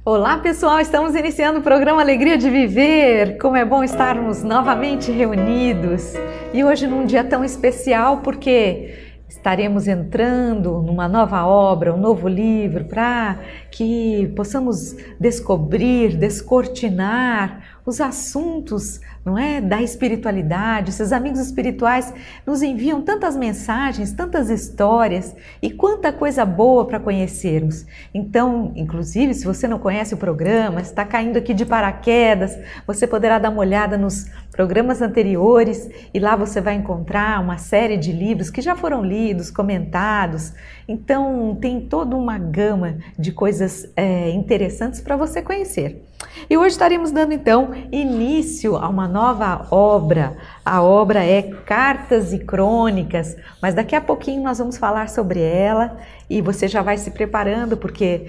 Olá pessoal, estamos iniciando o programa Alegria de Viver. Como é bom estarmos novamente reunidos e hoje num dia tão especial porque estaremos entrando numa nova obra, um novo livro para que possamos descobrir, descortinar os assuntos, não é, da espiritualidade. Esses amigos espirituais nos enviam tantas mensagens, tantas histórias e quanta coisa boa para conhecermos. Então, inclusive, se você não conhece o programa, está caindo aqui de paraquedas, você poderá dar uma olhada nos programas anteriores e lá você vai encontrar uma série de livros que já foram lidos, comentados. Então, tem toda uma gama de coisas interessantes para você conhecer. E hoje estaremos dando então início a uma nova obra. A obra é Cartas e Crônicas, mas daqui a pouquinho nós vamos falar sobre ela e você já vai se preparando porque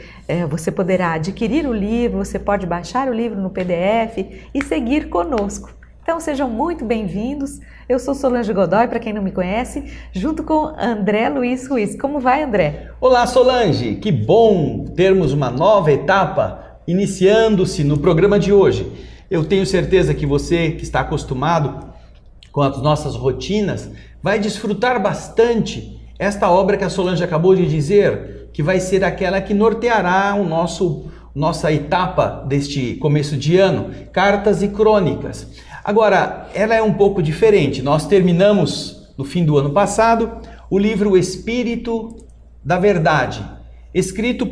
você poderá adquirir o livro, você pode baixar o livro no PDF e seguir conosco. Então sejam muito bem-vindos. Eu sou Solange Godoy, para quem não me conhece, junto com André Luiz Ruiz. Como vai, André? Olá, Solange! Que bom termos uma nova etapa iniciando-se no programa de hoje. Eu tenho certeza que você que está acostumado com as nossas rotinas vai desfrutar bastante esta obra que a Solange acabou de dizer, que vai ser aquela que norteará nossa etapa deste começo de ano, Cartas e Crônicas. Agora, ela é um pouco diferente. Nós terminamos no fim do ano passado o livro O Espírito da Verdade, escrito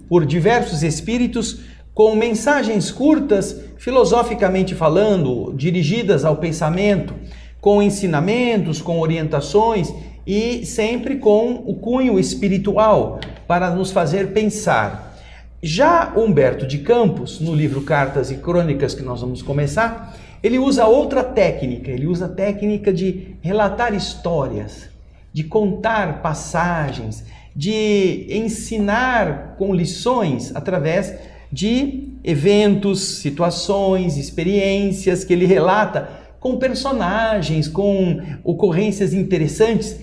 por diversos espíritos, com mensagens curtas, filosoficamente falando, dirigidas ao pensamento, com ensinamentos, com orientações e sempre com o cunho espiritual para nos fazer pensar. Já Humberto de Campos, no livro Cartas e Crônicas que nós vamos começar, ele usa outra técnica, ele usa a técnica de relatar histórias, de contar passagens, de ensinar com lições através de eventos, situações, experiências que ele relata com personagens, com ocorrências interessantes.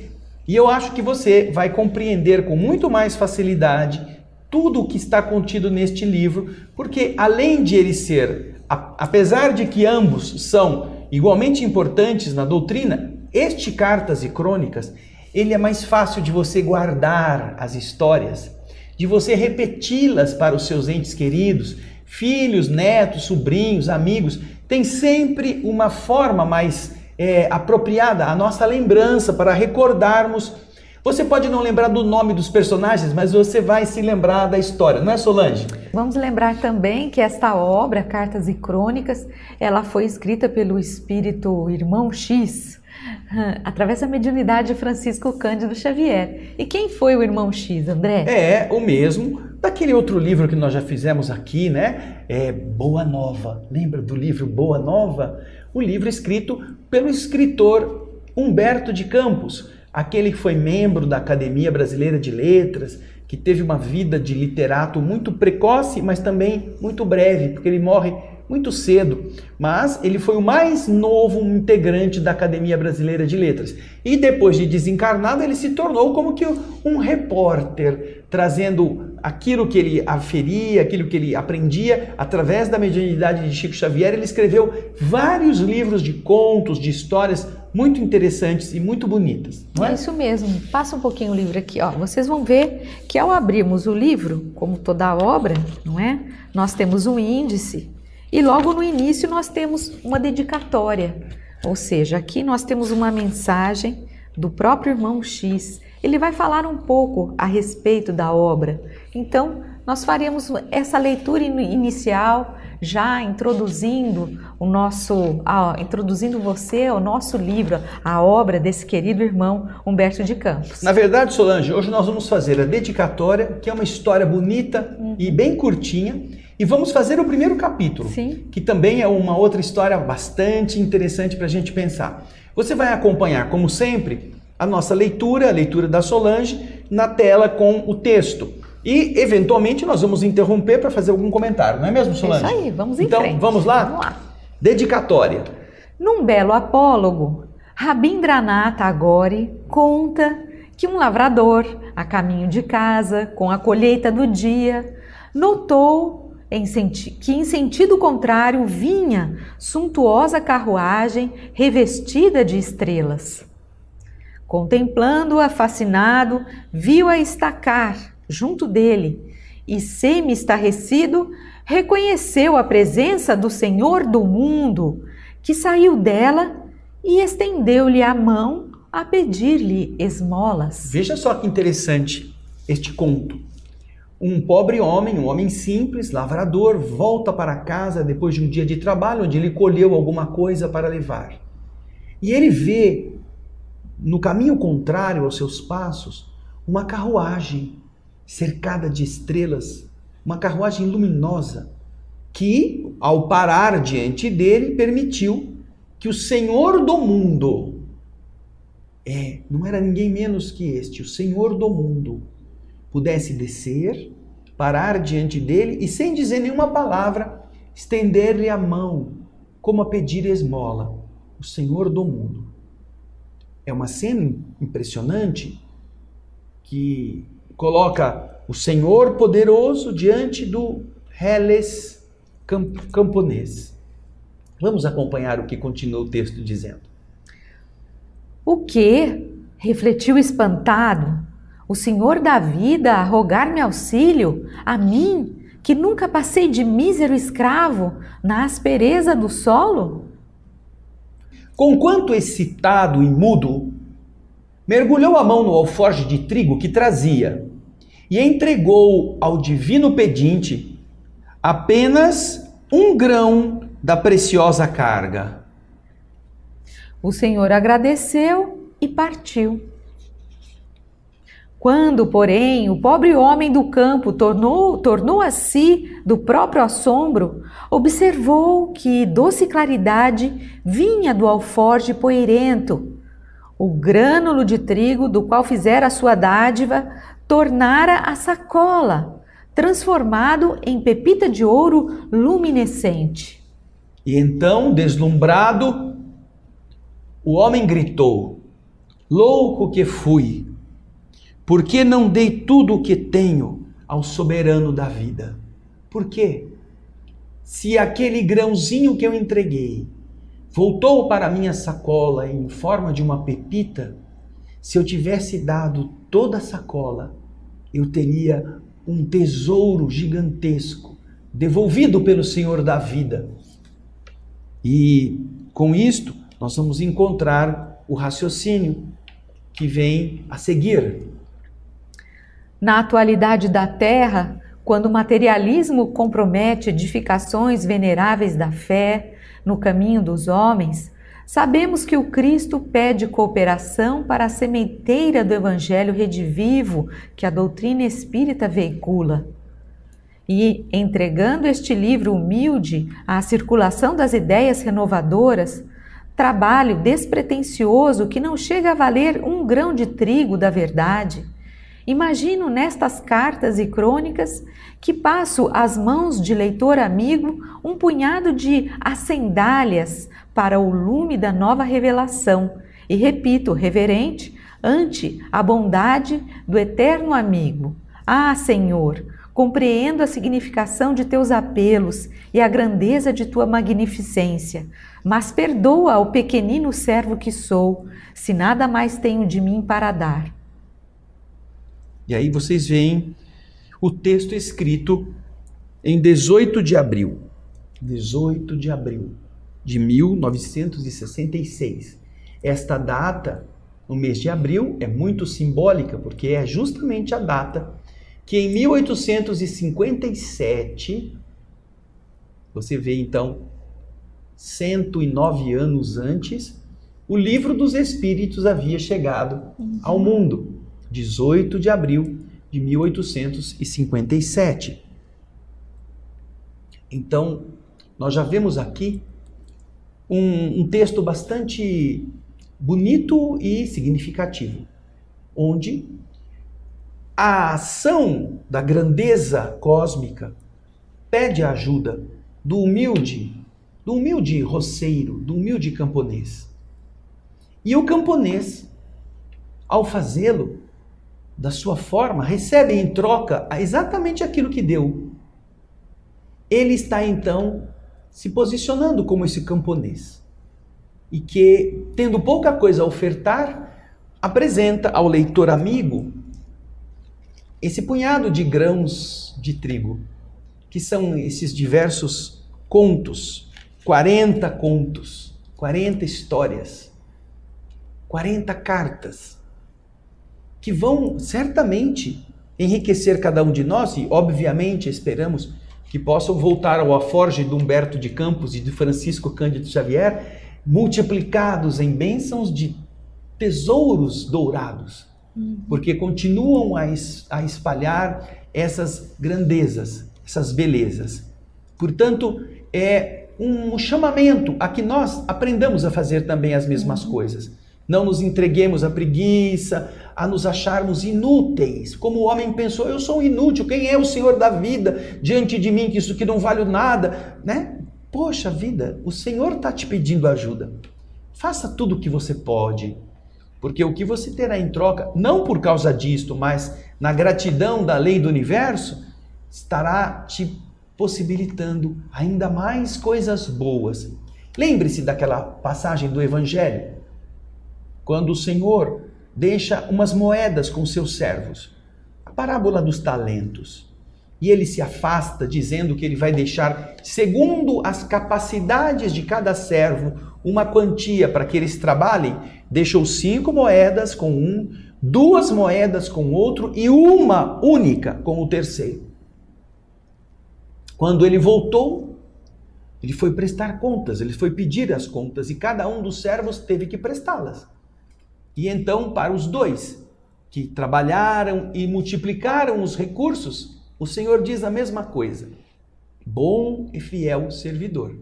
E eu acho que você vai compreender com muito mais facilidade tudo o que está contido neste livro, porque além de ele ser, apesar de que ambos são igualmente importantes na doutrina, este Cartas e Crônicas, ele é mais fácil de você guardar as histórias, de você repeti-las para os seus entes queridos, filhos, netos, sobrinhos, amigos. Tem sempre uma forma mais apropriada à nossa lembrança para recordarmos. Você pode não lembrar do nome dos personagens, mas você vai se lembrar da história, não é, Solange? Vamos lembrar também que esta obra, Cartas e Crônicas, ela foi escrita pelo espírito Irmão X, através da mediunidade de Francisco Cândido Xavier. E quem foi o Irmão X, André? É o mesmo daquele outro livro que nós já fizemos aqui, né? Boa Nova. Lembra do livro Boa Nova? O livro escrito pelo escritor Humberto de Campos, aquele que foi membro da Academia Brasileira de Letras, que teve uma vida de literato muito precoce, mas também muito breve, porque ele morre muito cedo, mas ele foi o mais novo integrante da Academia Brasileira de Letras. E depois de desencarnado, ele se tornou como que um repórter, trazendo aquilo que ele aferia, aquilo que ele aprendia, através da mediunidade de Chico Xavier. Ele escreveu vários livros de contos, de histórias muito interessantes e muito bonitas. Não é? É isso mesmo. Passa um pouquinho o livro aqui, ó. Vocês vão ver que ao abrirmos o livro, como toda a obra, não é? Nós temos um índice. E logo no início nós temos uma dedicatória, ou seja, aqui nós temos uma mensagem do próprio Irmão X. Ele vai falar um pouco a respeito da obra. Então, nós faremos essa leitura inicial, já introduzindo introduzindo você ao nosso livro, a obra desse querido irmão Humberto de Campos. Na verdade, Solange, hoje nós vamos fazer a dedicatória, que é uma história bonita e bem curtinha. E vamos fazer o primeiro capítulo, Sim. que também é uma outra história bastante interessante para a gente pensar. Você vai acompanhar, como sempre, a nossa leitura, a leitura da Solange, na tela com o texto. E, eventualmente, nós vamos interromper para fazer algum comentário, não é mesmo, Solange? É isso aí, vamos em frente. frente. Então, vamos lá? Vamos lá. Dedicatória. Num belo apólogo, Rabindranath Tagore conta que um lavrador, a caminho de casa, com a colheita do dia, notou que em sentido contrário vinha suntuosa carruagem revestida de estrelas. Contemplando-a fascinado, viu-a estacar junto dele e, semi-estarrecido, reconheceu a presença do Senhor do mundo, que saiu dela e estendeu-lhe a mão a pedir-lhe esmolas. Veja só que interessante este conto. Um pobre homem, um homem simples, lavrador, volta para casa depois de um dia de trabalho onde ele colheu alguma coisa para levar. E ele vê, no caminho contrário aos seus passos, uma carruagem cercada de estrelas, uma carruagem luminosa, que, ao parar diante dele, permitiu que o Senhor do mundo, não era ninguém menos que este, o Senhor do mundo, pudesse descer, parar diante dele e, sem dizer nenhuma palavra, estender-lhe a mão, como a pedir esmola, o Senhor do mundo. É uma cena impressionante que coloca o Senhor poderoso diante do reles camponês. Vamos acompanhar o que continua o texto dizendo. O quê? Refletiu espantado. O Senhor da vida a rogar-me auxílio, a mim, que nunca passei de mísero escravo na aspereza do solo? Conquanto excitado e mudo, mergulhou a mão no alforje de trigo que trazia e entregou ao divino pedinte apenas um grão da preciosa carga. O Senhor agradeceu e partiu. Quando, porém, o pobre homem do campo tornou a si do próprio assombro, observou que doce claridade vinha do alforje poeirento. O grânulo de trigo do qual fizera a sua dádiva tornara a sacola, transformado em pepita de ouro luminescente. E então, deslumbrado, o homem gritou: louco que fui! Por que não dei tudo o que tenho ao soberano da vida? Por quê? Se aquele grãozinho que eu entreguei voltou para a minha sacola em forma de uma pepita, se eu tivesse dado toda a sacola, eu teria um tesouro gigantesco devolvido pelo Senhor da vida. E com isto, nós vamos encontrar o raciocínio que vem a seguir. Na atualidade da Terra, quando o materialismo compromete edificações veneráveis da fé no caminho dos homens, sabemos que o Cristo pede cooperação para a sementeira do Evangelho redivivo que a doutrina espírita veicula. E, entregando este livro humilde à circulação das ideias renovadoras, trabalho despretensioso que não chega a valer um grão de trigo da verdade, imagino nestas cartas e crônicas que passo às mãos de leitor amigo um punhado de acendalhas para o lume da nova revelação e repito, reverente, ante a bondade do eterno amigo. Ah, Senhor, compreendo a significação de teus apelos e a grandeza de tua magnificência, mas perdoa o pequenino servo que sou, se nada mais tenho de mim para dar. E aí vocês veem o texto escrito em 18 de abril de 1966. Esta data, no mês de abril, é muito simbólica, porque é justamente a data que em 1857, você vê então, 109 anos antes, o Livro dos Espíritos havia chegado ao mundo. 18 de abril de 1857. Então, nós já vemos aqui um texto bastante bonito e significativo, onde a ação da grandeza cósmica pede a ajuda do humilde roceiro, do humilde camponês. E o camponês, ao fazê-lo da sua forma, recebe em troca exatamente aquilo que deu, ele está então se posicionando como esse camponês. E que, tendo pouca coisa a ofertar, apresenta ao leitor amigo esse punhado de grãos de trigo, que são esses diversos contos, 40 contos, 40 histórias, 40 cartas, que vão certamente enriquecer cada um de nós e, obviamente, esperamos que possam voltar ao aforje de Humberto de Campos e de Francisco Cândido Xavier, multiplicados em bênçãos de tesouros dourados, porque continuam a espalhar essas grandezas, essas belezas. Portanto, é um chamamento a que nós aprendamos a fazer também as mesmas coisas. Não nos entreguemos à preguiça, a nos acharmos inúteis. Como o homem pensou, eu sou inútil, quem é o Senhor da vida diante de mim, que isso que não vale nada, né? Poxa vida, o Senhor está te pedindo ajuda. Faça tudo o que você pode, porque o que você terá em troca, não por causa disto, mas na gratidão da lei do universo, estará te possibilitando ainda mais coisas boas. Lembre-se daquela passagem do Evangelho, quando o Senhor deixa umas moedas com seus servos, a parábola dos talentos, e ele se afasta dizendo que ele vai deixar, segundo as capacidades de cada servo, uma quantia para que eles trabalhem. Deixou 5 moedas com um, 2 moedas com outro e uma única com o terceiro. Quando ele voltou, ele foi prestar contas, ele foi pedir as contas e cada um dos servos teve que prestá-las. E então, para os 2 que trabalharam e multiplicaram os recursos, o Senhor diz a mesma coisa. Bom e fiel servidor.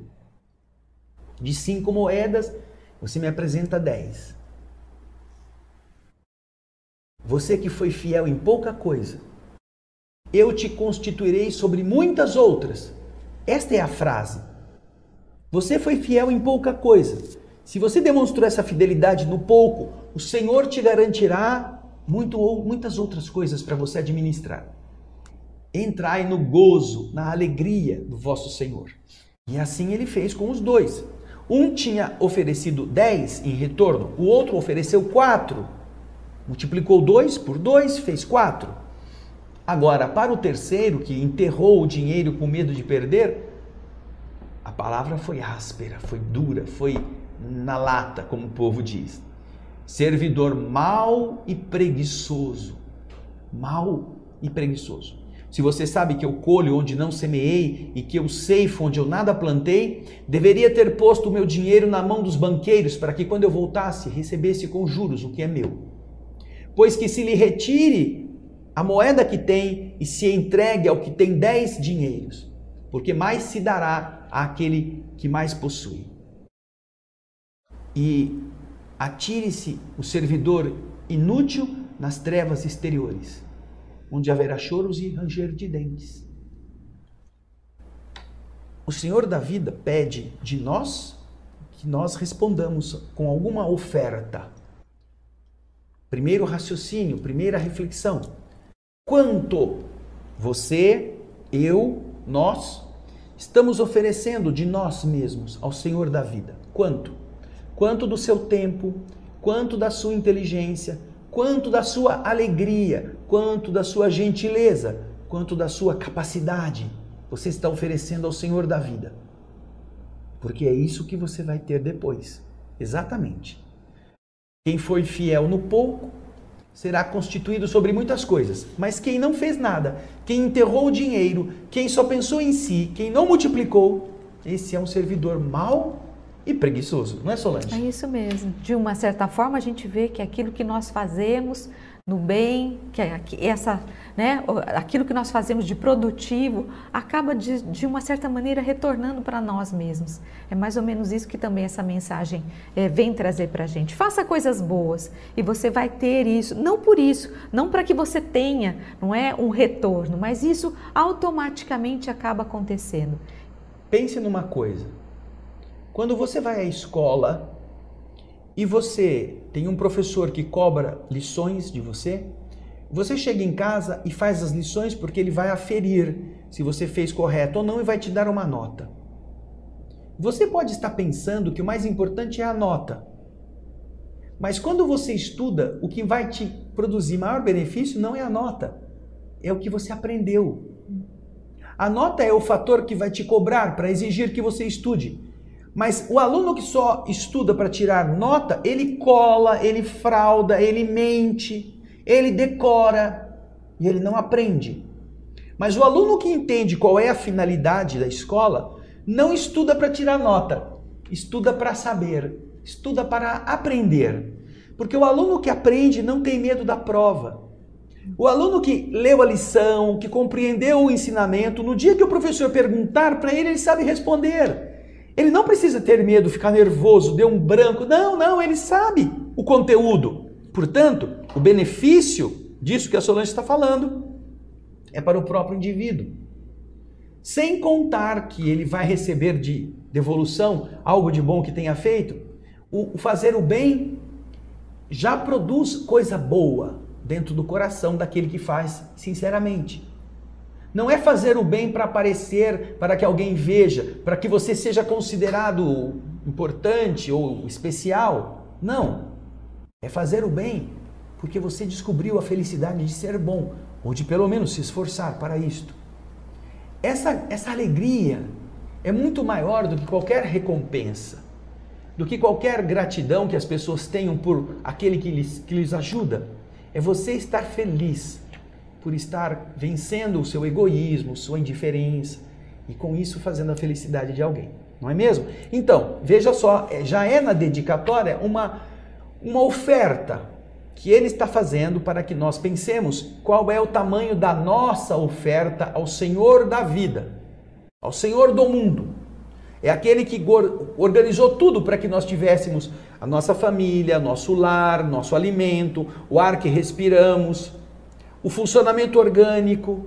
De 5 moedas, você me apresenta 10. Você que foi fiel em pouca coisa, eu te constituirei sobre muitas outras. Esta é a frase. Você foi fiel em pouca coisa. Se você demonstrou essa fidelidade no pouco, o Senhor te garantirá muitas outras coisas para você administrar. Entrai no gozo, na alegria do vosso Senhor. E assim ele fez com os 2. Um tinha oferecido 10 em retorno, o outro ofereceu 4. Multiplicou 2 por 2, fez 4. Agora, para o terceiro, que enterrou o dinheiro com medo de perder, a palavra foi áspera, foi dura, foi na lata, como o povo diz. Servidor mau e preguiçoso. Mau e preguiçoso. Se você sabe que eu colho onde não semeei e que eu ceifo onde eu nada plantei, deveria ter posto o meu dinheiro na mão dos banqueiros para que quando eu voltasse recebesse com juros o que é meu. Pois que se lhe retire a moeda que tem e se entregue ao que tem 10 dinheiros, porque mais se dará àquele que mais possui. E atire-se o servidor inútil nas trevas exteriores, onde haverá choros e ranger de dentes. O Senhor da vida pede de nós que nós respondamos com alguma oferta. Primeiro raciocínio, primeira reflexão. Quanto você, eu, nós estamos oferecendo de nós mesmos ao Senhor da vida? Quanto? Quanto do seu tempo, quanto da sua inteligência, quanto da sua alegria, quanto da sua gentileza, quanto da sua capacidade você está oferecendo ao Senhor da vida. Porque é isso que você vai ter depois. Exatamente. Quem foi fiel no pouco será constituído sobre muitas coisas. Mas quem não fez nada, quem enterrou o dinheiro, quem só pensou em si, quem não multiplicou, esse é um servidor mau e preguiçoso, não é, Solange? É isso mesmo. De uma certa forma, a gente vê que aquilo que nós fazemos no bem, aquilo que nós fazemos de produtivo, acaba de uma certa maneira retornando para nós mesmos. É mais ou menos isso que também essa mensagem vem trazer para a gente. Faça coisas boas e você vai ter isso, não por isso, não para que você tenha, não é um retorno, mas isso automaticamente acaba acontecendo. Pense numa coisa. Quando você vai à escola e você tem um professor que cobra lições de você, Você chega em casa e faz as lições porque ele vai aferir se você fez correto ou não e vai te dar uma nota. Você pode estar pensando que o mais importante é a nota. Mas quando você estuda, o que vai te produzir maior benefício não é a nota, é o que você aprendeu. A nota é o fator que vai te cobrar para exigir que você estude. Mas o aluno que só estuda para tirar nota, ele cola, ele frauda, ele mente, ele decora e ele não aprende. Mas o aluno que entende qual é a finalidade da escola, não estuda para tirar nota, estuda para saber, estuda para aprender. Porque o aluno que aprende não tem medo da prova. O aluno que leu a lição, que compreendeu o ensinamento, no dia que o professor perguntar para ele, ele sabe responder. Ele não precisa ter medo, ficar nervoso, deu um branco. Não, ele sabe o conteúdo. Portanto, o benefício disso que a Solange está falando é para o próprio indivíduo. Sem contar que ele vai receber de devolução algo de bom que tenha feito, o fazer o bem já produz coisa boa dentro do coração daquele que faz sinceramente. Não é fazer o bem para aparecer, para que alguém veja, para que você seja considerado importante ou especial. Não. É fazer o bem porque você descobriu a felicidade de ser bom, ou de pelo menos se esforçar para isto. Essa alegria é muito maior do que qualquer recompensa, do que qualquer gratidão que as pessoas tenham por aquele que lhes ajuda. É você estar feliz por estar vencendo o seu egoísmo, sua indiferença e com isso fazendo a felicidade de alguém, não é mesmo? Então, veja só, já é na dedicatória uma oferta que ele está fazendo para que nós pensemos qual é o tamanho da nossa oferta ao Senhor da vida, ao Senhor do mundo. É aquele que organizou tudo para que nós tivéssemos a nossa família, nosso lar, nosso alimento, o ar que respiramos, o funcionamento orgânico,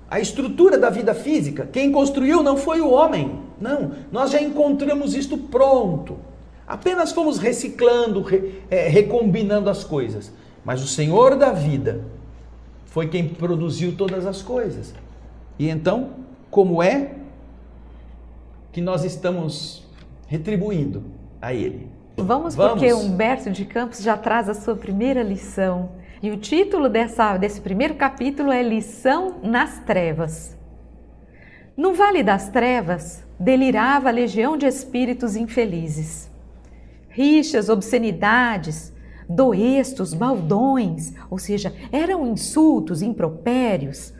a estrutura da vida física. Quem construiu não foi o homem, não. Nós já encontramos isto pronto. Apenas fomos reciclando, recombinando as coisas. Mas o Senhor da vida foi quem produziu todas as coisas. E então, como é que nós estamos retribuindo a Ele? Vamos, porque Humberto de Campos já traz a sua primeira lição. E o título desse primeiro capítulo é Lição nas Trevas. No Vale das Trevas, delirava a legião de espíritos infelizes. Rixas, obscenidades, doestos, baldões, ou seja, eram insultos, impropérios.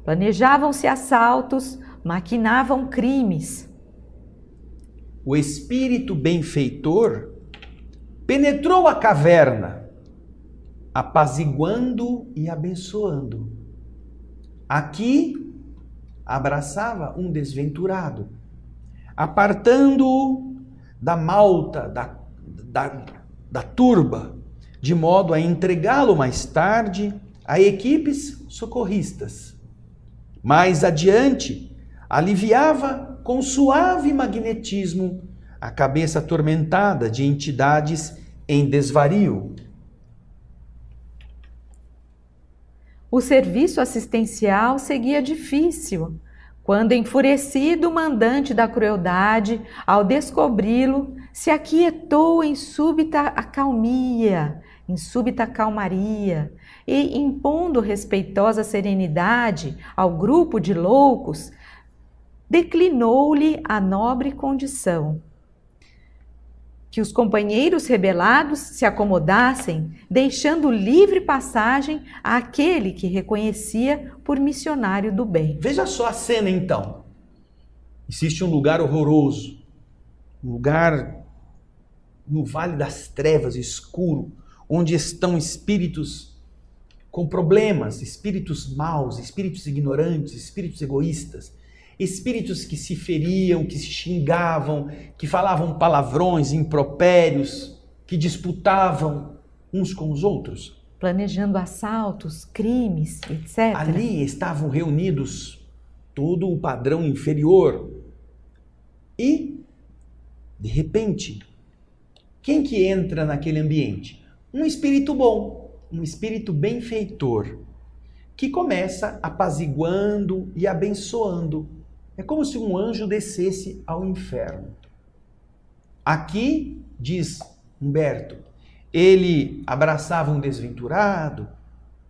Planejavam-se assaltos, maquinavam crimes. O espírito benfeitor penetrou a caverna, apaziguando e abençoando. Aqui abraçava um desventurado, apartando-o da malta, da turba, de modo a entregá-lo mais tarde a equipes socorristas. Mais adiante, aliviava com suave magnetismo a cabeça atormentada de entidades em desvario. O serviço assistencial seguia difícil, quando, enfurecido, o mandante da crueldade, ao descobri-lo, se aquietou em súbita calmaria, e, impondo respeitosa serenidade ao grupo de loucos, declinou-lhe a nobre condição. Que os companheiros rebelados se acomodassem, deixando livre passagem àquele que reconhecia por missionário do bem. Veja só a cena então. Existe um lugar horroroso, um lugar no Vale das Trevas, escuro, onde estão espíritos com problemas, espíritos maus, espíritos ignorantes, espíritos egoístas, espíritos que se feriam, que se xingavam, que falavam palavrões, impropérios, que disputavam uns com os outros. Planejando assaltos, crimes, etc. Ali estavam reunidos todo o padrão inferior. E, de repente, quem que entra naquele ambiente? Um espírito bom, um espírito benfeitor que começa apaziguando e abençoando. É como se um anjo descesse ao inferno. Aqui, diz Humberto, ele abraçava um desventurado,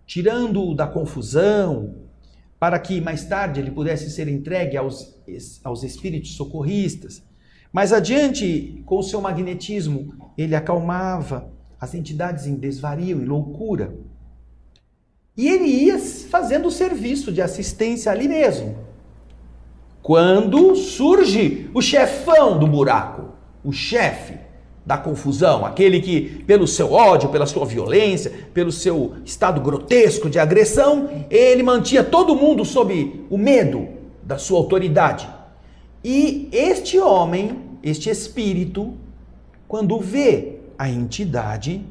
tirando-o da confusão, para que mais tarde ele pudesse ser entregue aos espíritos socorristas. Mais adiante, com o seu magnetismo, ele acalmava as entidades em desvario, em loucura. E ele ia fazendo o serviço de assistência ali mesmo. Quando surge o chefão do buraco, o chefe da confusão, aquele que, pelo seu ódio, pela sua violência, pelo seu estado grotesco de agressão, ele mantinha todo mundo sob o medo da sua autoridade. E este homem, este espírito, quando vê a entidade,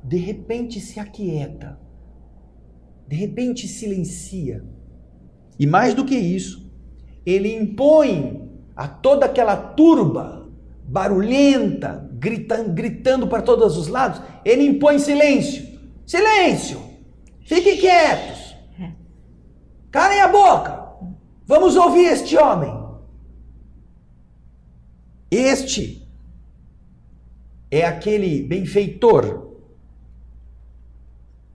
de repente se aquieta, de repente silencia. E mais do que isso, ele impõe a toda aquela turba barulhenta, gritando para todos os lados, ele impõe silêncio. Silêncio! Fiquem quietos! Calem a boca! Vamos ouvir este homem. Este é aquele benfeitor,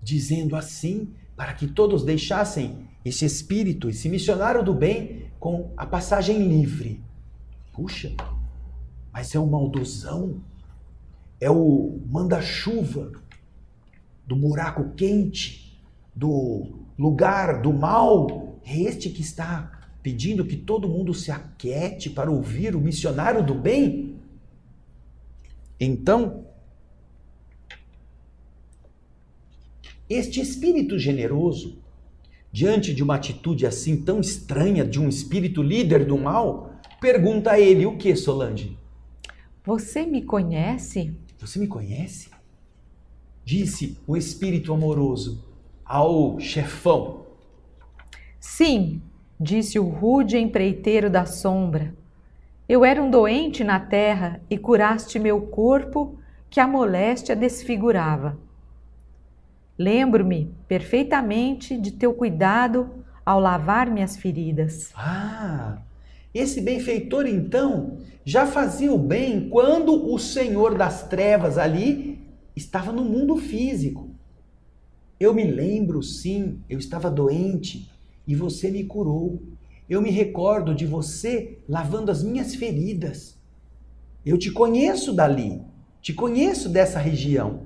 dizendo assim, para que todos deixassem esse espírito, esse missionário do bem, com a passagem livre. Puxa, mas é o maldosão, é o manda-chuva do buraco quente, do lugar do mal. É este que está pedindo que todo mundo se aquiete para ouvir o missionário do bem? Então, este espírito generoso, diante de uma atitude assim tão estranha de um espírito líder do mal, pergunta a ele o que, Solange? Você me conhece? Você me conhece? Disse o espírito amoroso ao chefão. Sim, disse o rude empreiteiro da sombra. Eu era um doente na terra e curaste meu corpo que a moléstia desfigurava. Lembro-me perfeitamente de teu cuidado ao lavar minhas feridas. Ah, esse benfeitor então já fazia o bem quando o Senhor das Trevas ali estava no mundo físico. Eu me lembro, sim, eu estava doente e você me curou. Eu me recordo de você lavando as minhas feridas. Eu te conheço dali, te conheço dessa região.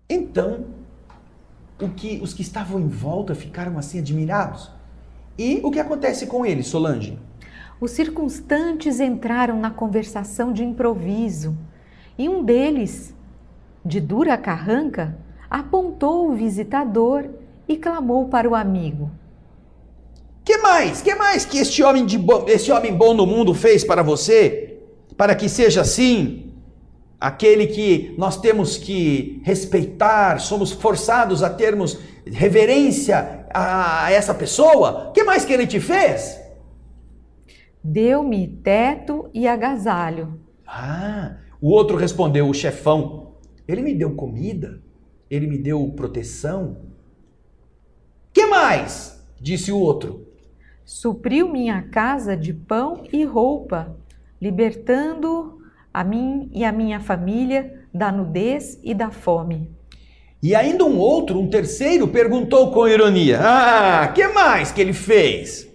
Então, os que estavam em volta ficaram assim admirados. E o que acontece com eles, Solange? Os circunstantes entraram na conversação de improviso e um deles, de dura carranca, apontou o visitador e clamou para o amigo. Que mais que este homem bom no mundo fez para você? Para que seja assim? Aquele que nós temos que respeitar, somos forçados a termos reverência a essa pessoa? Que mais que ele te fez? Deu-me teto e agasalho. Ah, o outro respondeu, o chefão. Ele me deu comida, ele me deu proteção. Que mais? Disse o outro. Supriu minha casa de pão e roupa, libertando a mim e a minha família da nudez e da fome. E ainda um terceiro, perguntou com ironia. Ah, que mais que ele fez?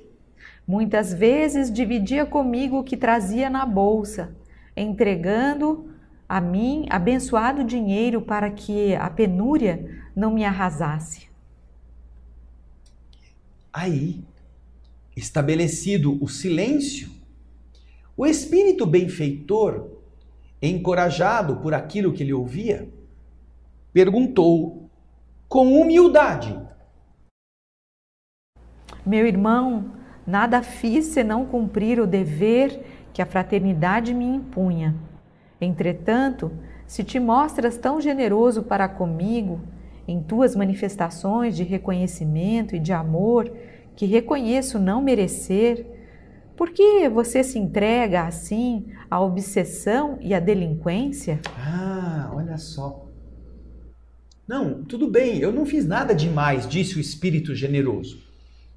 Muitas vezes dividia comigo o que trazia na bolsa, entregando a mim abençoado dinheiro para que a penúria não me arrasasse. Aí, estabelecido o silêncio, o espírito benfeitor, encorajado por aquilo que ele ouvia, perguntou com humildade: Meu irmão, nada fiz senão cumprir o dever que a fraternidade me impunha. Entretanto, se te mostras tão generoso para comigo, em tuas manifestações de reconhecimento e de amor, que reconheço não merecer, por que você se entrega assim à obsessão e à delinquência? Ah, olha só. Não, tudo bem, eu não fiz nada demais, disse o espírito generoso.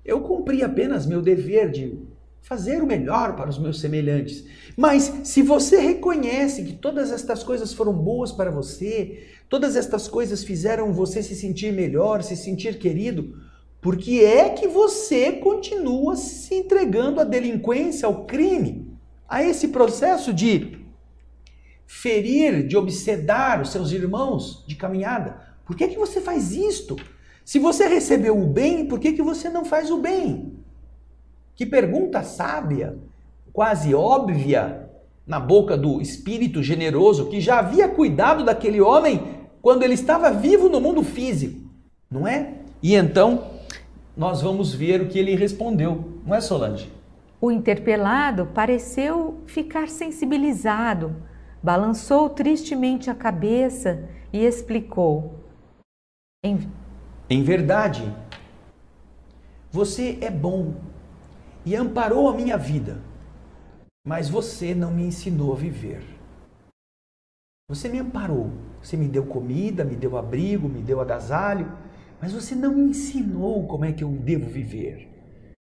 Eu cumpri apenas meu dever de fazer o melhor para os meus semelhantes. Mas se você reconhece que todas estas coisas foram boas para você, todas estas coisas fizeram você se sentir melhor, se sentir querido, por que é que você continua se entregando à delinquência, ao crime, a esse processo de ferir, de obsedar os seus irmãos de caminhada? Por que você faz isto? Se você recebeu o bem, por que você não faz o bem? Que pergunta sábia, quase óbvia, na boca do espírito generoso que já havia cuidado daquele homem quando ele estava vivo no mundo físico, não é? E então nós vamos ver o que ele respondeu, não é, Solange? O interpelado pareceu ficar sensibilizado, balançou tristemente a cabeça e explicou: Em verdade, você é bom e amparou a minha vida, mas você não me ensinou a viver. Você me amparou, você me deu comida, me deu abrigo, me deu agasalho, mas você não me ensinou como é que eu devo viver.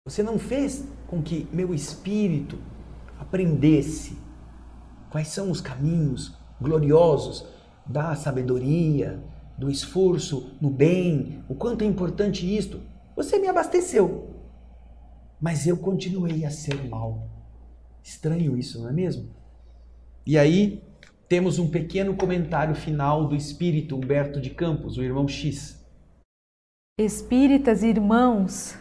Você não fez com que meu espírito aprendesse quais são os caminhos gloriosos da sabedoria, do esforço no bem, o quanto é importante isto. Você me abasteceu, mas eu continuei a ser mal. Estranho isso, não é mesmo? E aí temos um pequeno comentário final do espírito Humberto de Campos, o irmão X. Espíritas irmãos,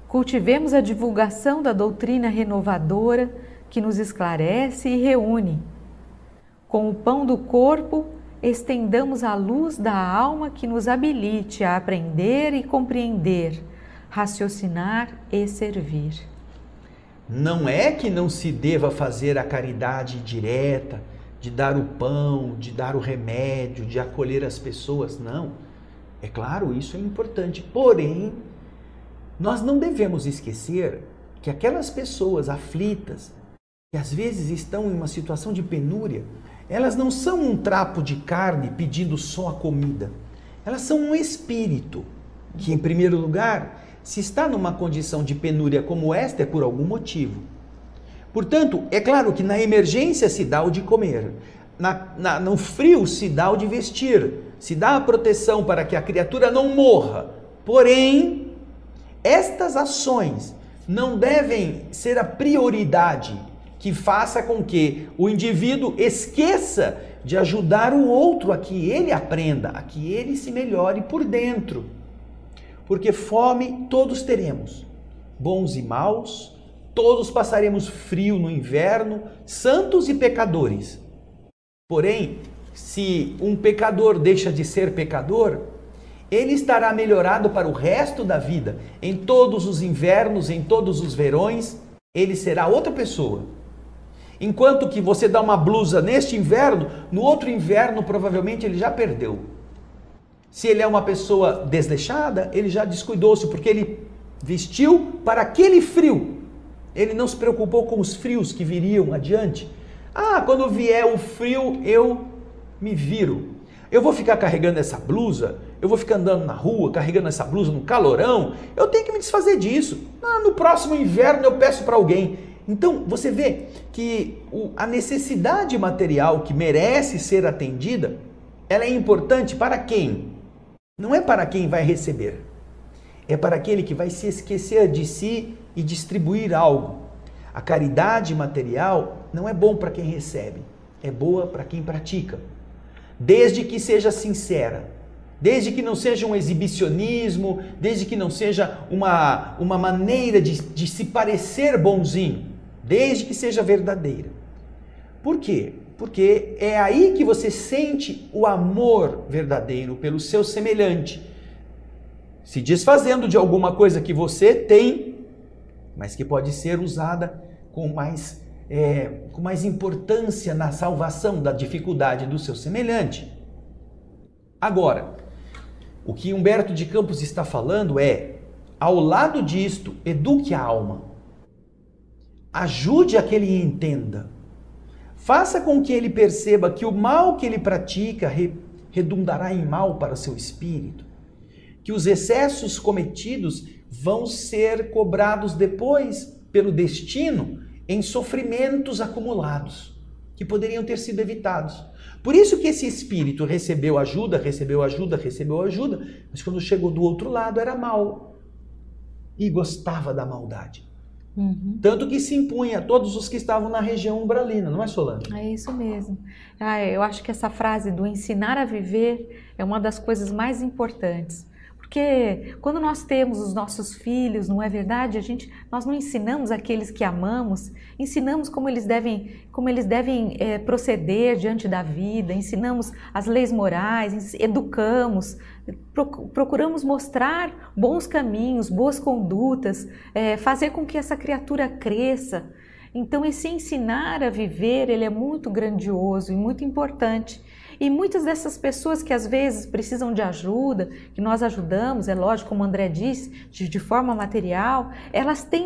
cultivemos a divulgação da doutrina renovadora que nos esclarece e reúne. Com o pão do corpo, estendamos a luz da alma que nos habilite a aprender e compreender, raciocinar e servir. Não é que não se deva fazer a caridade direta, de dar o pão, de dar o remédio, de acolher as pessoas, não. É claro, isso é importante, porém, nós não devemos esquecer que aquelas pessoas aflitas, que às vezes estão em uma situação de penúria, elas não são um trapo de carne pedindo só a comida. Elas são um espírito que, em primeiro lugar, se está numa condição de penúria como esta é por algum motivo. Portanto, é claro que na emergência se dá o de comer, no frio se dá o de vestir, se dá a proteção para que a criatura não morra. Porém, estas ações não devem ser a prioridade que faça com que o indivíduo esqueça de ajudar o outro a que ele aprenda, a que ele se melhore por dentro. Porque fome todos teremos, bons e maus, todos passaremos frio no inverno, santos e pecadores. Porém, se um pecador deixa de ser pecador, ele estará melhorado para o resto da vida. Em todos os invernos, em todos os verões, ele será outra pessoa. Enquanto que você dá uma blusa neste inverno, no outro inverno provavelmente ele já perdeu. Se ele é uma pessoa desleixada, ele já descuidou-se, porque ele vestiu para aquele frio. Ele não se preocupou com os frios que viriam adiante. Ah, quando vier o frio, eu me viro. Eu vou ficar carregando essa blusa, eu vou ficar andando na rua, carregando essa blusa no calorão, eu tenho que me desfazer disso. No próximo inverno eu peço para alguém. Então, você vê que a necessidade material que merece ser atendida, ela é importante para quem? Não é para quem vai receber. É para aquele que vai se esquecer de si e distribuir algo. A caridade material não é bom para quem recebe, é boa para quem pratica. Desde que seja sincera, desde que não seja um exibicionismo, desde que não seja uma maneira de se parecer bonzinho, desde que seja verdadeira. Por quê? Porque é aí que você sente o amor verdadeiro pelo seu semelhante, se desfazendo de alguma coisa que você tem, mas que pode ser usada com mais importância na salvação da dificuldade do seu semelhante. Agora, o que Humberto de Campos está falando é, ao lado disto, eduque a alma. Ajude a que ele entenda. Faça com que ele perceba que o mal que ele pratica redundará em mal para seu espírito, que os excessos cometidos vão ser cobrados depois pelo destino em sofrimentos acumulados, que poderiam ter sido evitados. Por isso que esse espírito recebeu ajuda, mas quando chegou do outro lado era mau e gostava da maldade. Tanto que se impunha a todos os que estavam na região umbralina, não é, Solange? É isso mesmo. Eu acho que essa frase do ensinar a viver é uma das coisas mais importantes. Porque quando nós temos os nossos filhos, não é verdade? Nós não ensinamos aqueles que amamos, ensinamos como eles devem proceder diante da vida, ensinamos as leis morais, educamos, procuramos mostrar bons caminhos, boas condutas, fazer com que essa criatura cresça. Então esse ensinar a viver, ele é muito grandioso e muito importante. E muitas dessas pessoas que às vezes precisam de ajuda, que nós ajudamos, é lógico, como o André disse, de forma material, elas têm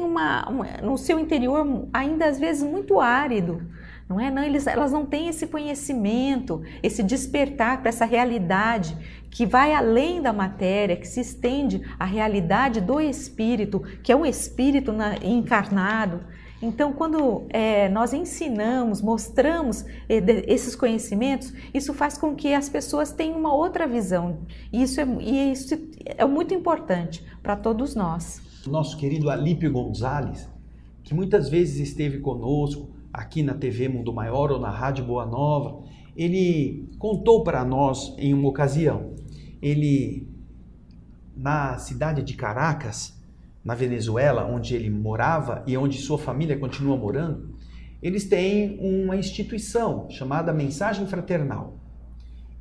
no seu interior ainda às vezes muito árido, não é? Elas não têm esse conhecimento, esse despertar para essa realidade que vai além da matéria, que se estende à realidade do espírito, que é um espírito encarnado. Então, quando nós ensinamos, mostramos esses conhecimentos, isso faz com que as pessoas tenham uma outra visão. E isso é muito importante para todos nós. O nosso querido Alípio Gonzalez, que muitas vezes esteve conosco aqui na TV Mundo Maior ou na Rádio Boa Nova, ele contou para nós em uma ocasião. Ele, na cidade de Caracas, na Venezuela, onde ele morava e onde sua família continua morando, eles têm uma instituição chamada Mensagem Fraternal.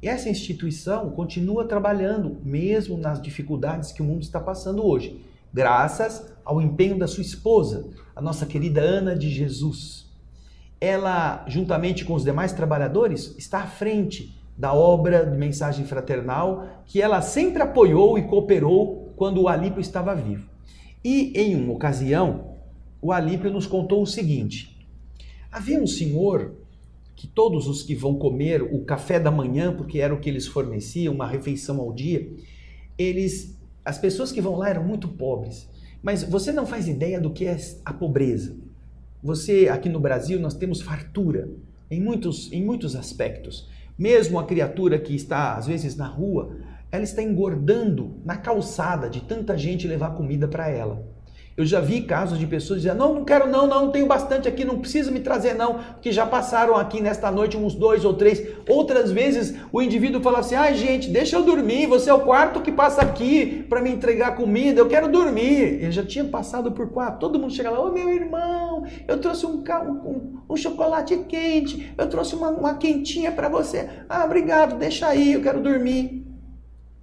E essa instituição continua trabalhando, mesmo nas dificuldades que o mundo está passando hoje, graças ao empenho da sua esposa, a nossa querida Ana de Jesus. Ela, juntamente com os demais trabalhadores, está à frente da obra de Mensagem Fraternal, que ela sempre apoiou e cooperou quando o Alípio estava vivo. E em uma ocasião, o Alípio nos contou o seguinte: havia um senhor que todos os que vão comer o café da manhã, porque era o que eles forneciam, uma refeição ao dia, as pessoas que vão lá eram muito pobres. Mas você não faz ideia do que é a pobreza. Aqui no Brasil, nós temos fartura em muitos aspectos. Mesmo a criatura que está, às vezes, na rua, ela está engordando na calçada de tanta gente levar comida para ela. Eu já vi casos de pessoas dizendo: não quero não tenho bastante aqui, não precisa me trazer não, porque já passaram aqui nesta noite uns 2 ou 3. Outras vezes o indivíduo fala assim: ai gente, deixa eu dormir, você é o quarto que passa aqui para me entregar comida, eu quero dormir. Ele já tinha passado por 4, todo mundo chega lá: ô meu irmão, eu trouxe um chocolate quente, eu trouxe uma quentinha para você. Ah, obrigado, deixa aí, eu quero dormir.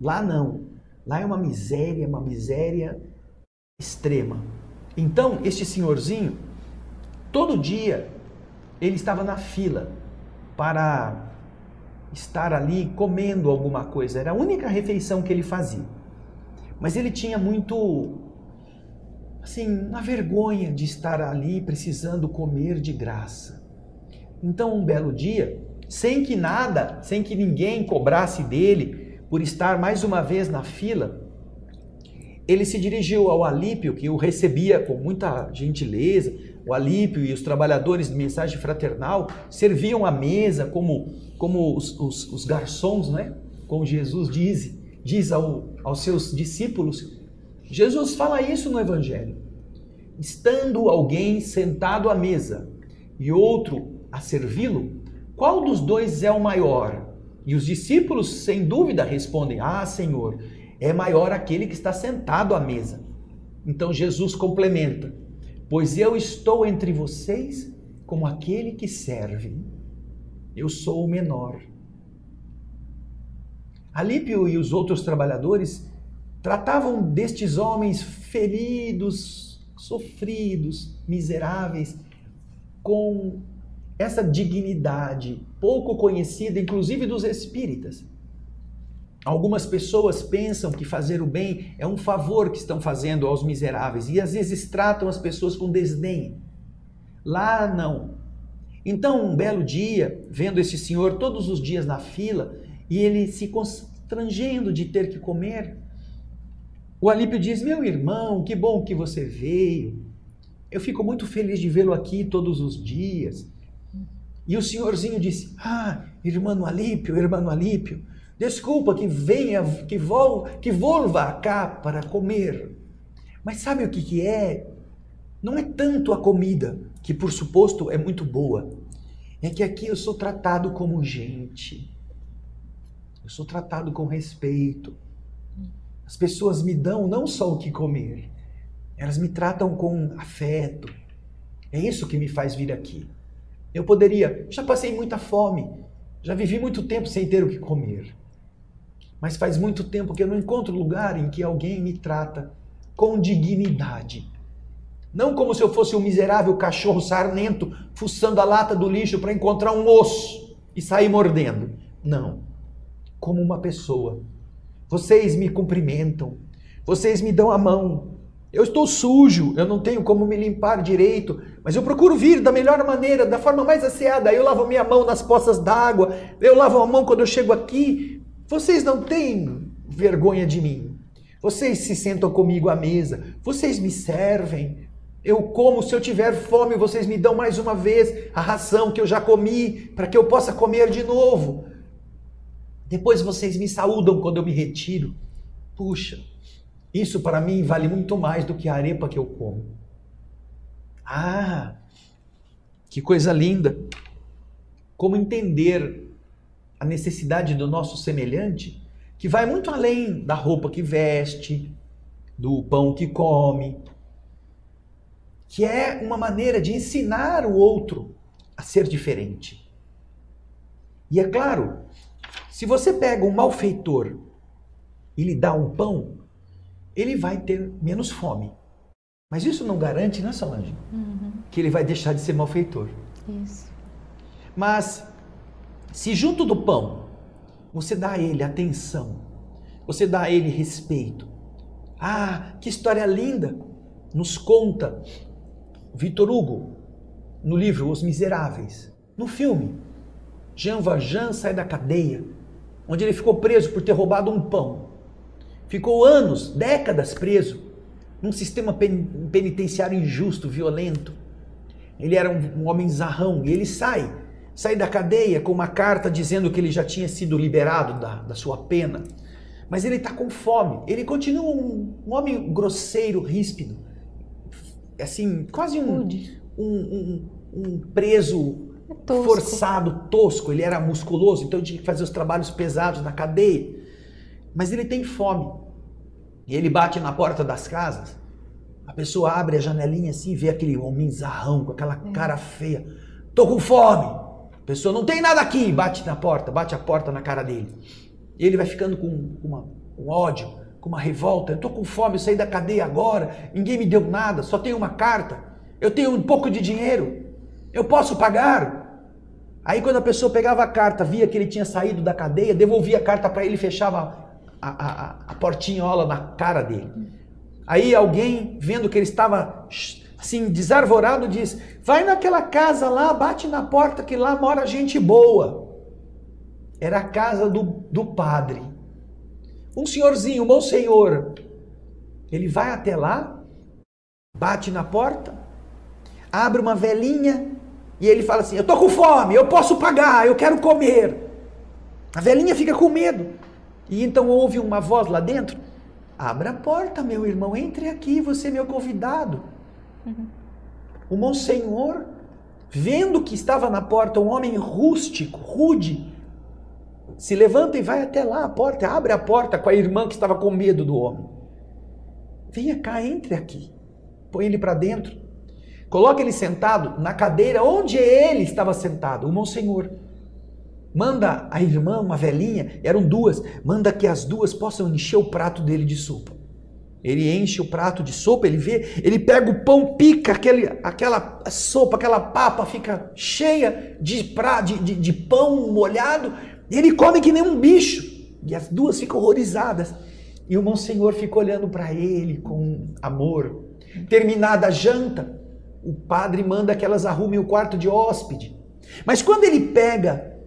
Lá não, lá é uma miséria extrema. Então, este senhorzinho, todo dia, ele estava na fila para estar ali comendo alguma coisa. Era a única refeição que ele fazia. Mas ele tinha muito, uma vergonha de estar ali precisando comer de graça. Então, um belo dia, sem que ninguém cobrasse dele, por estar mais uma vez na fila, ele se dirigiu ao Alípio, que o recebia com muita gentileza. O Alípio e os trabalhadores de Mensagem Fraternal serviam a mesa como os garçons, né? Como Jesus diz aos seus discípulos. Jesus fala isso no Evangelho. Estando alguém sentado à mesa e outro a servi-lo, qual dos dois é o maior? E os discípulos, sem dúvida, respondem: ah, Senhor, é maior aquele que está sentado à mesa. Então Jesus complementa: pois eu estou entre vocês como aquele que serve. Eu sou o menor. Alípio e os outros trabalhadores tratavam destes homens feridos, sofridos, miseráveis, com essa dignidade pouco conhecida, inclusive dos espíritas. Algumas pessoas pensam que fazer o bem é um favor que estão fazendo aos miseráveis e às vezes tratam as pessoas com desdém. Lá não. Então, um belo dia, vendo esse senhor todos os dias na fila e ele se constrangendo de ter que comer. O Alípio diz: meu irmão, que bom que você veio. Eu fico muito feliz de vê-lo aqui todos os dias. E o senhorzinho disse: ah, irmão Alípio, desculpa que venha, que volva cá para comer. Mas sabe o que é? Não é tanto a comida, que por suposto é muito boa. É que aqui eu sou tratado como gente. Eu sou tratado com respeito. As pessoas me dão não só o que comer, elas me tratam com afeto. É isso que me faz vir aqui. Eu já passei muita fome, já vivi muito tempo sem ter o que comer. Mas faz muito tempo que eu não encontro lugar em que alguém me trata com dignidade. Não como se eu fosse um miserável cachorro sarnento fuçando a lata do lixo para encontrar um osso e sair mordendo. Não. Como uma pessoa. Vocês me cumprimentam. Vocês me dão a mão. Eu estou sujo, eu não tenho como me limpar direito, mas eu procuro vir da melhor maneira, da forma mais asseada. Eu lavo minha mão nas poças d'água, eu lavo a mão quando eu chego aqui. Vocês não têm vergonha de mim. Vocês se sentam comigo à mesa, vocês me servem. Eu como, se eu tiver fome, vocês me dão mais uma vez a ração que eu já comi, para que eu possa comer de novo. Depois vocês me saúdam quando eu me retiro. Puxa, isso para mim vale muito mais do que a arepa que eu como. Ah, que coisa linda! Como entender a necessidade do nosso semelhante, que vai muito além da roupa que veste, do pão que come, que é uma maneira de ensinar o outro a ser diferente. E é claro, se você pega um malfeitor e lhe dá um pão, ele vai ter menos fome. Mas isso não garante, né, Solange? Que ele vai deixar de ser malfeitor. Isso. Mas, se junto do pão, você dá a ele atenção, você dá a ele respeito. Ah, que história linda! Nos conta Victor Hugo, no livro Os Miseráveis. No filme, Jean Valjean sai da cadeia, onde ele ficou preso por ter roubado um pão. Ficou anos, décadas preso, num sistema penitenciário injusto, violento. Ele era um homem zarrão e ele sai da cadeia com uma carta dizendo que ele já tinha sido liberado da sua pena. Mas ele está com fome, ele continua um homem grosseiro, ríspido, assim, quase um preso forçado, tosco. Ele era musculoso, então tinha que fazer os trabalhos pesados na cadeia. Mas ele tem fome. E ele bate na porta das casas. A pessoa abre a janelinha assim e vê aquele homem zarrão, com aquela cara feia. Tô com fome. A pessoa, não tem nada aqui. Bate a porta na cara dele. E ele vai ficando com um ódio, com uma revolta. Eu tô com fome, eu saí da cadeia agora, ninguém me deu nada, só tenho uma carta. Eu tenho um pouco de dinheiro. Eu posso pagar? Aí quando a pessoa pegava a carta, via que ele tinha saído da cadeia, devolvia a carta para ele e fechava a portinhola na cara dele. Aí alguém, vendo que ele estava assim desarvorado, diz: vai naquela casa lá, bate na porta que lá mora gente boa. Era a casa do padre. Um senhorzinho, um bom senhor. Ele vai até lá, bate na porta, abre uma velinha e ele fala assim: eu tô com fome, eu posso pagar, eu quero comer. A velhinha fica com medo. E então ouve uma voz lá dentro: abra a porta, meu irmão, entre aqui, você é meu convidado. O monsenhor, vendo que estava na porta um homem rústico, rude, se levanta e vai até lá a porta, abre a porta com a irmã que estava com medo do homem. Venha cá, entre aqui. Põe ele para dentro. Coloca ele sentado na cadeira onde ele estava sentado, o monsenhor. Manda a irmã, uma velhinha, eram duas, manda que as duas possam encher o prato dele de sopa. Ele enche o prato de sopa, ele vê, ele pega o pão, pica aquela sopa, aquela papa fica cheia de pão molhado, e ele come que nem um bicho. E as duas ficam horrorizadas. E o monsenhor fica olhando para ele com amor. Terminada a janta, o padre manda que elas arrumem o quarto de hóspede. Mas quando ele pega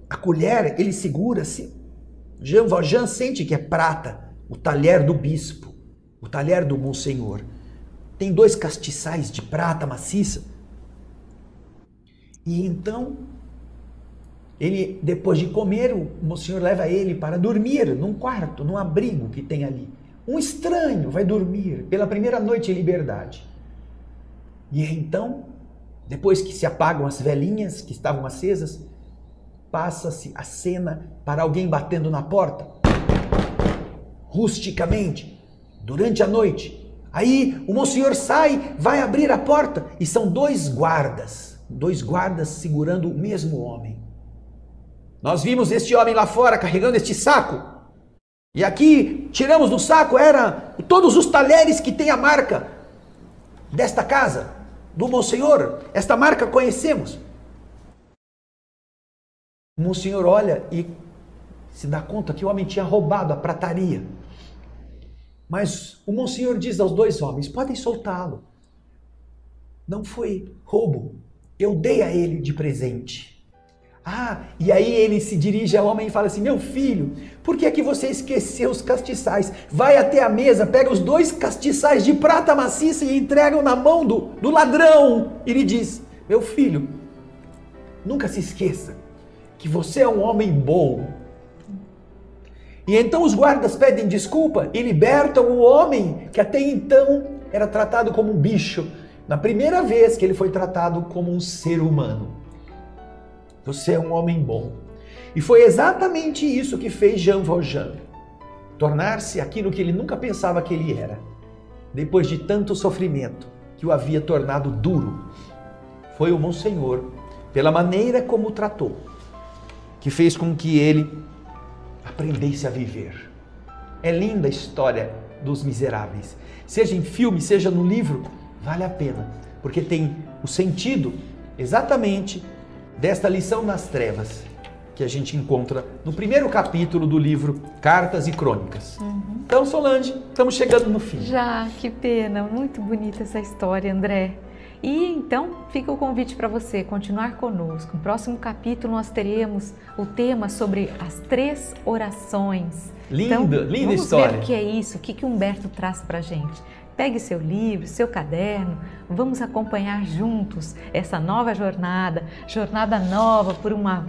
a colher, ele segura-se. Jean Valjean sente que é prata, o talher do bispo, o talher do Monsenhor. Tem 2 castiçais de prata maciça. E então, ele, depois de comer, o Monsenhor leva ele para dormir num quarto, num abrigo que tem ali. Um estranho vai dormir pela primeira noite em liberdade. E então, depois que se apagam as velinhas que estavam acesas, passa-se a cena para alguém batendo na porta, rusticamente, durante a noite. Aí o Monsenhor sai, vai abrir a porta e são 2 guardas segurando o mesmo homem. Nós vimos este homem lá fora carregando este saco. E aqui tiramos do saco todos os talheres que tem a marca desta casa, do Monsenhor. Esta marca conhecemos. O Monsenhor olha e se dá conta que o homem tinha roubado a prataria. Mas o Monsenhor diz aos 2 homens, podem soltá-lo. Não foi roubo, eu dei a ele de presente. E aí ele se dirige ao homem e fala assim, meu filho, por que é que você esqueceu os castiçais? Vai até a mesa, pega os 2 castiçais de prata maciça e entrega na mão do ladrão. E lhe diz, meu filho, nunca se esqueça que você é um homem bom. E então os guardas pedem desculpa e libertam o homem que até então era tratado como um bicho. Na primeira vez que ele foi tratado como um ser humano. Você é um homem bom. E foi exatamente isso que fez Jean Valjean. Tornar-se aquilo que ele nunca pensava que ele era. Depois de tanto sofrimento que o havia tornado duro. Foi o Monsenhor, pela maneira como o tratou, que fez com que ele aprendesse a viver. É linda a história dos miseráveis. Seja em filme, seja no livro, vale a pena. Porque tem o sentido exatamente desta lição nas trevas que a gente encontra no primeiro capítulo do livro Cartas e Crônicas. Então, Solange, estamos chegando no fim. Já, que pena. Muito bonita essa história, André. E então fica o convite para você continuar conosco. No próximo capítulo nós teremos o tema sobre as 3 orações. Linda história. Vamos ver o que é isso, o que Humberto traz para a gente. Pegue seu livro, seu caderno, vamos acompanhar juntos essa nova jornada nova por uma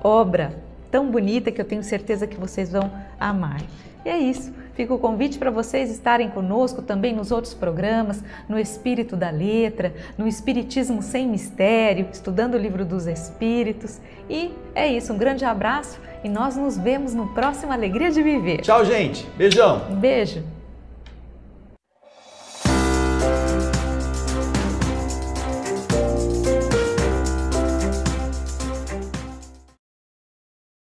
obra tão bonita que eu tenho certeza que vocês vão amar. E é isso, fica o convite para vocês estarem conosco também nos outros programas, no Espírito da Letra, no Espiritismo Sem Mistério, estudando o Livro dos Espíritos. E é isso, um grande abraço e nós nos vemos no próximo Alegria de Viver. Tchau, gente. Beijão. Um beijo.